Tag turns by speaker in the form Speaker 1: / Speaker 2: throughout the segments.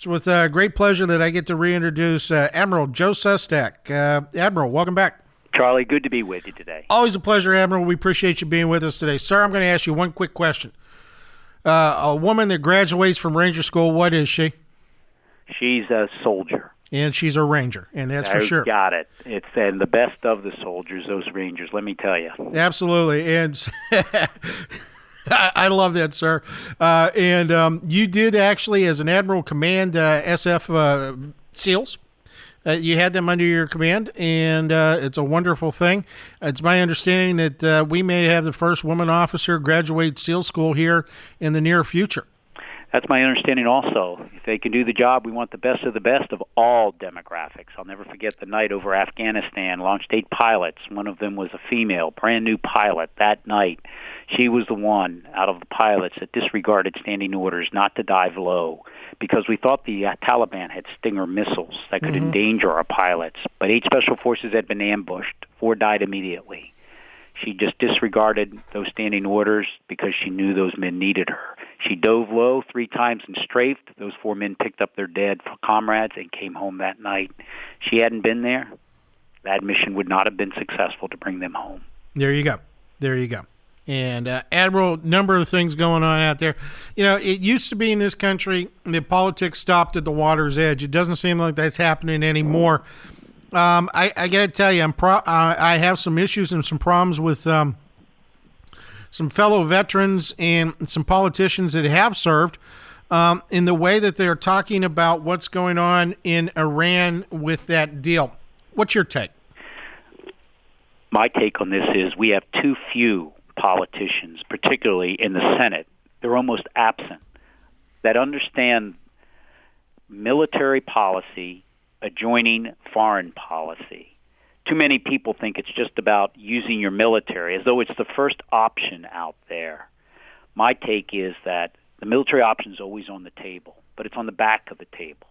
Speaker 1: It's with great pleasure that I get to reintroduce Admiral Joe Sestak. Admiral, welcome back.
Speaker 2: Charlie, good to be with you today.
Speaker 1: Always a pleasure, Admiral. We appreciate you being with us today. Sir, I'm going to ask you one quick question. A woman that graduates from Ranger School, what is she?
Speaker 2: She's a soldier.
Speaker 1: And she's a Ranger, and that's for sure.
Speaker 2: Got it. It's the best of the soldiers, those Rangers, let me tell you.
Speaker 1: Absolutely. And I love that, sir. You did actually, as an Admiral, command SF SEALs. You had them under your command, and it's a wonderful thing. It's my understanding that we may have the first woman officer graduate SEAL school here in the near future.
Speaker 2: That's my understanding also. If they can do the job, we want the best of all demographics. I'll never forget the night over Afghanistan, launched 8 pilots. One of them was a female, brand new pilot. That night, she was the one out of the pilots that disregarded standing orders not to dive low because we thought the Taliban had Stinger missiles that could endanger our pilots. But 8 special forces had been ambushed. 4 died immediately. She just disregarded those standing orders because she knew those men needed her. She dove low 3 times and strafed. Those 4 men picked up their dead comrades and came home that night. She hadn't been there. That mission would not have been successful to bring them home.
Speaker 1: There you go. And Admiral, number of things going on out there. You know, it used to be in this country that politics stopped at the water's edge. It doesn't seem like that's happening anymore. I got to tell you, I have some issues and some problems with some fellow veterans and some politicians that have served in the way that they're talking about what's going on in Iran with that deal. What's your take?
Speaker 2: My take on this is we have too few politicians, particularly in the Senate. They're almost absent, that understand military policy adjoining foreign policy. Too many people think it's just about using your military as though it's the first option out there. My take is that the military option is always on the table, but it's on the back of the table.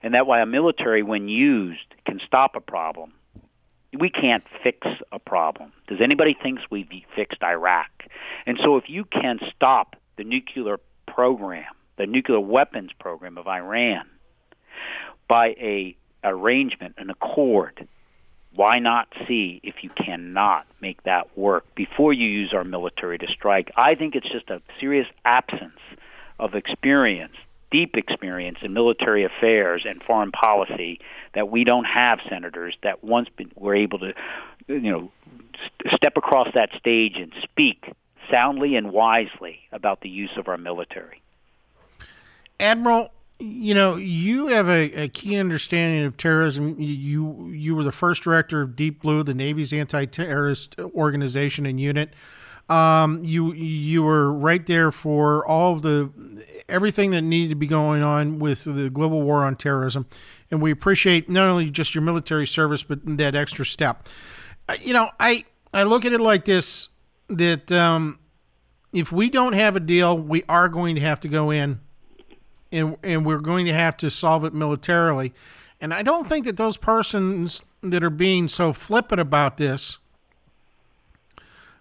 Speaker 2: And that way a military, when used, can stop a problem. We can't fix a problem. Does anybody think we've fixed Iraq? And so if you can stop the nuclear program, the nuclear weapons program of Iran, by a arrangement, an accord, why not see if you cannot make that work before you use our military to strike? I think it's just a serious absence of experience, deep experience in military affairs and foreign policy that we don't have senators that were able to, step across that stage and speak soundly and wisely about the use of our military.
Speaker 1: Admiral, you have a key understanding of terrorism. You were the first director of Deep Blue, the Navy's anti-terrorist organization and unit. You were right there for all of everything that needed to be going on with the global war on terrorism, and we appreciate not only just your military service but that extra step. I look at it like this: that if we don't have a deal, we are going to have to go in. And we're going to have to solve it militarily. And I don't think that those persons that are being so flippant about this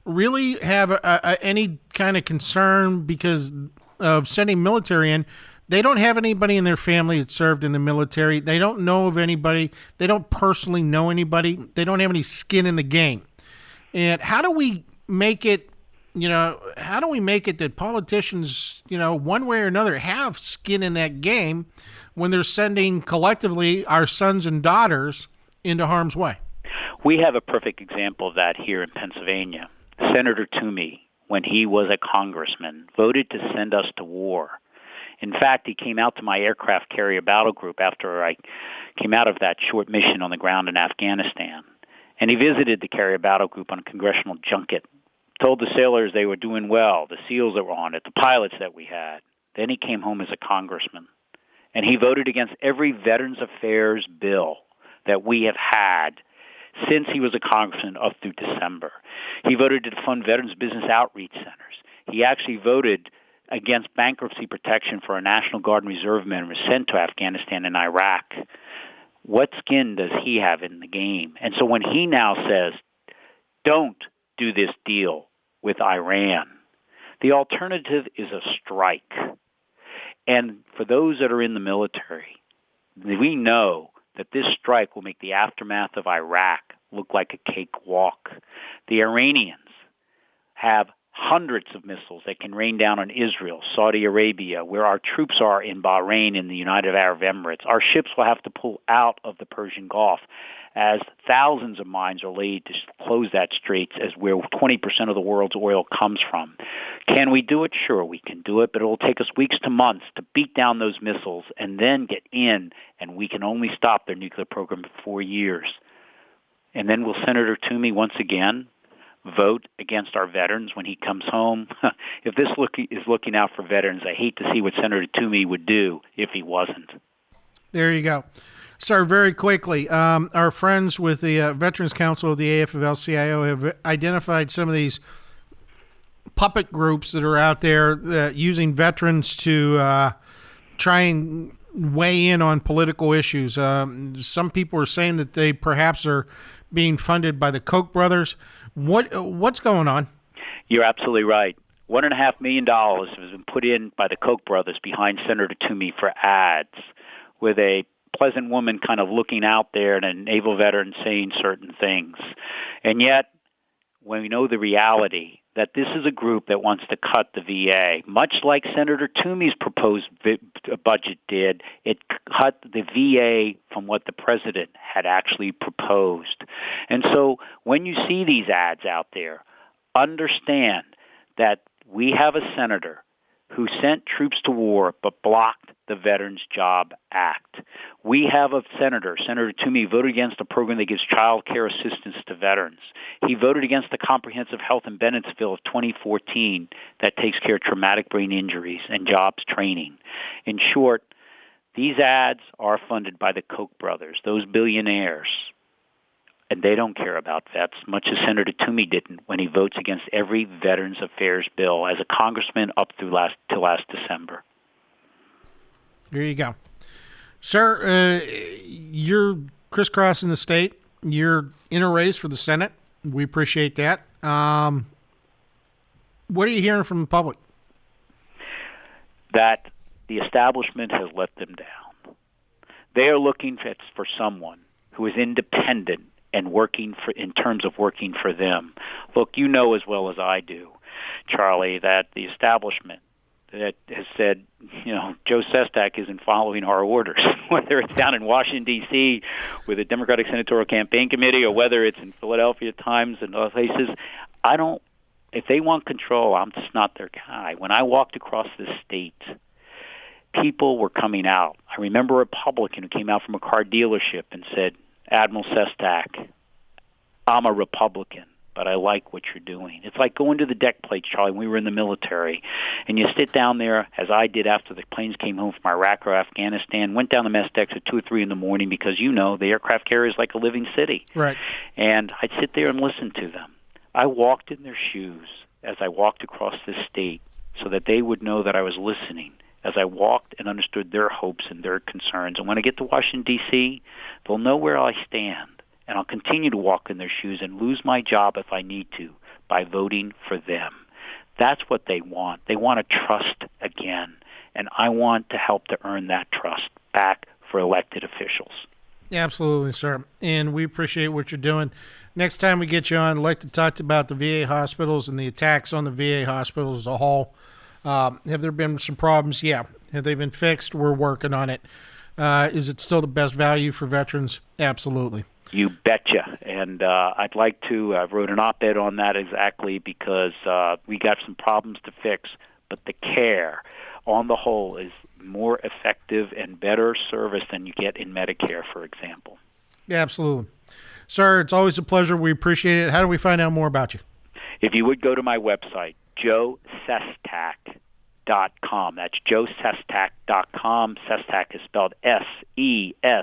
Speaker 1: really have any kind of concern because of sending military in. They don't have anybody in their family that served in the military. They don't know of anybody. They don't personally know anybody. They don't have any skin in the game. And how do we make it that politicians, one way or another have skin in that game when they're sending collectively our sons and daughters into harm's way?
Speaker 2: We have a perfect example of that here in Pennsylvania. Senator Toomey, when he was a congressman, voted to send us to war. In fact, he came out to my aircraft carrier battle group after I came out of that short mission on the ground in Afghanistan. And he visited the carrier battle group on a congressional junket, told the sailors they were doing well, the SEALs that were on it, the pilots that we had. Then he came home as a congressman, and he voted against every Veterans Affairs bill that we have had since he was a congressman up through December. He voted to fund Veterans Business Outreach Centers. He actually voted against bankruptcy protection for our National Guard and Reserve members sent to Afghanistan and Iraq. What skin does he have in the game? And so when he now says, don't do this deal with Iran, the alternative is a strike. And for those that are in the military, we know that this strike will make the aftermath of Iraq look like a cakewalk. The Iranians have hundreds of missiles that can rain down on Israel, Saudi Arabia, where our troops are in Bahrain and the United Arab Emirates. Our ships will have to pull out of the Persian Gulf as thousands of mines are laid to close that strait, as where 20% of the world's oil comes from. Can we do it? Sure, we can do it, but it will take us weeks to months to beat down those missiles and then get in, and we can only stop their nuclear program for 4 years. And then will Senator Toomey once again vote against our veterans when he comes home? If this is looking out for veterans, I hate to see what Senator Toomey would do if he wasn't.
Speaker 1: There you go. Sir, very quickly, our friends with the Veterans Council of the AFL-CIO have identified some of these puppet groups that are out there using veterans to try and weigh in on political issues. Some people are saying that they perhaps are being funded by the Koch brothers. What's going on?
Speaker 2: You're absolutely right. $1.5 million has been put in by the Koch brothers behind Senator Toomey for ads with a pleasant woman kind of looking out there and a naval veteran saying certain things. And yet, when we know the reality that this is a group that wants to cut the VA, much like Senator Toomey's proposed budget did, it cut the VA from what the president had actually proposed. And so when you see these ads out there, understand that we have a senator who sent troops to war but blocked the Veterans Job Act. We have a senator, Senator Toomey, voted against a program that gives child care assistance to veterans. He voted against the Comprehensive Health and Benefits Bill of 2014 that takes care of traumatic brain injuries and jobs training. In short, these ads are funded by the Koch brothers, those billionaires. And they don't care about vets, much as Senator Toomey didn't when he votes against every Veterans Affairs bill as a congressman up through last December.
Speaker 1: There you go. Sir, you're crisscrossing the state. You're in a race for the Senate. We appreciate that. What are you hearing from the public?
Speaker 2: That the establishment has let them down. They are looking for someone who is independent and working in terms of working for them. Look, you know as well as I do, Charlie, that the establishment that has said, Joe Sestak isn't following our orders, whether it's down in Washington, D.C. with the Democratic Senatorial Campaign Committee or whether it's in Philadelphia Times and other places. If they want control, I'm just not their guy. When I walked across this state, people were coming out. I remember a Republican who came out from a car dealership and said, Admiral Sestak, I'm a Republican, but I like what you're doing. It's like going to the deck plates, Charlie, when we were in the military, and you sit down there, as I did after the planes came home from Iraq or Afghanistan, went down the mess decks at 2 or 3 in the morning because, the aircraft carrier is like a living city.
Speaker 1: Right.
Speaker 2: And I'd sit there and listen to them. I walked in their shoes as I walked across this state so that they would know that I was listening, as I walked and understood their hopes and their concerns. And when I get to Washington, D.C., they'll know where I stand. And I'll continue to walk in their shoes and lose my job if I need to by voting for them. That's what they want. They want to trust again. And I want to help to earn that trust back for elected officials.
Speaker 1: Absolutely, sir. And we appreciate what you're doing. Next time we get you on, I'd like to talk about the VA hospitals and the attacks on the VA hospitals as a whole. Have there been some problems? Yeah. Have they been fixed? We're working on it. Is it still the best value for veterans? Absolutely.
Speaker 2: You betcha. And I'd like to, I wrote an op-ed on that exactly because we got some problems to fix, but the care on the whole is more effective and better service than you get in Medicare, for example.
Speaker 1: Yeah, absolutely. Sir, it's always a pleasure. We appreciate it. How do we find out more about you?
Speaker 2: If you would go to my website, joesestak.com. That's joesestak.com. Sestak is spelled S-E-S-T-A-K.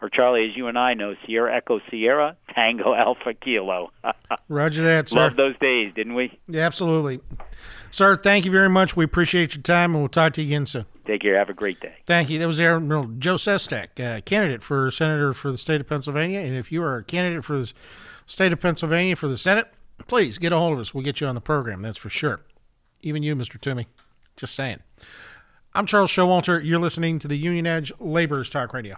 Speaker 2: Or Charlie, as you and I know, Sierra Echo Sierra, Tango Alpha Kilo.
Speaker 1: Roger that, sir.
Speaker 2: Loved those days, didn't we?
Speaker 1: Yeah, absolutely. Sir, thank you very much. We appreciate your time, and we'll talk to you again soon.
Speaker 2: Take care. Have a great day.
Speaker 1: Thank you. That was Admiral Joe Sestak, candidate for Senator for the state of Pennsylvania. And if you are a candidate for the state of Pennsylvania for the Senate, please get a hold of us. We'll get you on the program, that's for sure. Even you, Mr. Toomey. Just saying. I'm Charles Showalter. You're listening to the Union Edge Laborers Talk Radio.